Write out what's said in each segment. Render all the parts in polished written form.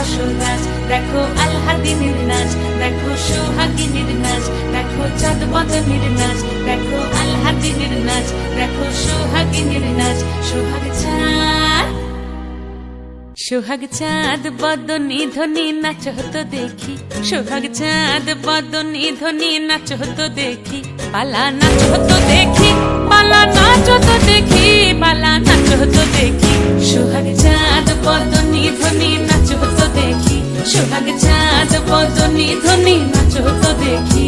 যশোদাজ, দেখো আলহাদিনের নাচ, দেখো সোহাগিনীর নাচ, দেখো চাঁদ বদনের নাচ, দেখো আলহাদিনের নাচ, দেখো সোহাগিনীর নাচ। সোহাগ চাঁদ, সোহাগ চাঁদ বদনী ধ্বনি নাচ হতো দেখি, সোহাগ চাঁদ বদনী ধ্বনি নাচ হতো দেখি, পালা নাচ হতো দেখি, পালা নাচ হতো দেখি, পালা নাচ হতো দেখি। সোহাগ চাঁদ বদনী ধ্বনি নাচ হতো দেখি, সোহাগ চাঁদ বদনী ধ্বনি নাচ হতো দেখি।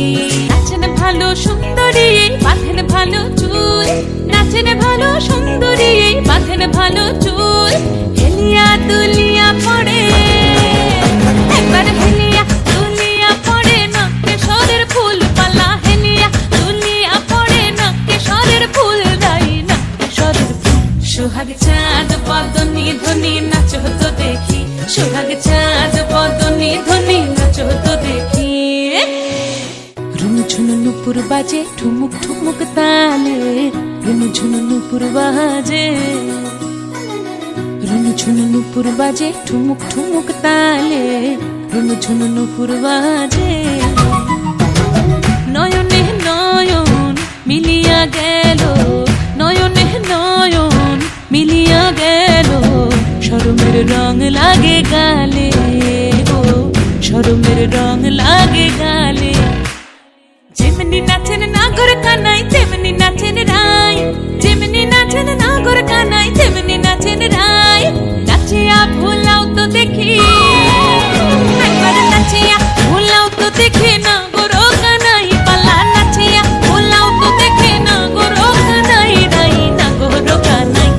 নাচেন ভালো সুন্দরী বাঁধেন ভালো চুল, নাচেন ভালো সুন্দরী বাঁধেন ভালো চুল, হেলিয়া দুলিয়া পড়ে একবার হেলিয়া দুলিয়া পড়ে না কেশরের ফুল পালা, হেলিয়া দুলিয়া পড়ে না কেশরের ফুল দাই না কেশরের ফুল। সোহাগ চাঁদ বদনী ধ্বনি নাচ হতো দেখি, সোহাগ চাঁদ বদনী ধ্বনি নাচ হতো দেখি। রুনুঝুনু নুপুর বাজে ঠুমুক ঠুমুক তালে, রুনুঝুনু নুপুর বাজে, রুনুঝুনু নুপুর বাজে ঠুমুক ঠুমুক তালে, রুনুঝুনু নুপুর বাজে। নয়নে নয়ন মিলিয়া গেল, নয়নে নয়ন মিলিয়া গেল, শরমের রং লাগে গালে গো, শরমের রং লাগে গালে। যেমনি নাচেন নাগর কানাই তেমনি নাচেন রায়, যেমনি নাচেন নাগর কানাই তেমনি নাচেন রায়, নাচিয়া ভোলাও তো দেখি একবার, নাচিয়া ভোলাও তো দেখি নাগর কানাই পালা, নাচিয়া ভোলাও তো দেখি নাগর কানাই রাই নাগর কানাই।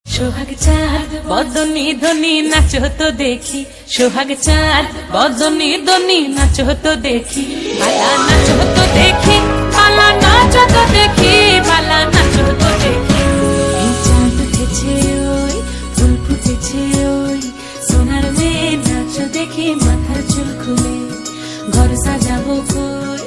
সোহাগ চাঁদ বদনী ধ্বনি নাচ হতো দেখি, সোহাগ চাঁদ বদনী ধ্বনি নাচ হতো দেখি, পালা নাচ হতো দেখি, পালা নাচ হতো দেখি, পালা নাচ হতো দেখি। এই চাঁদ উঠেছে ওই ফুল ফুটেছে ওই, সোনার মেয়ে নাচ দেখি মাথার চুল খুলে, ঘর সাজাবো কই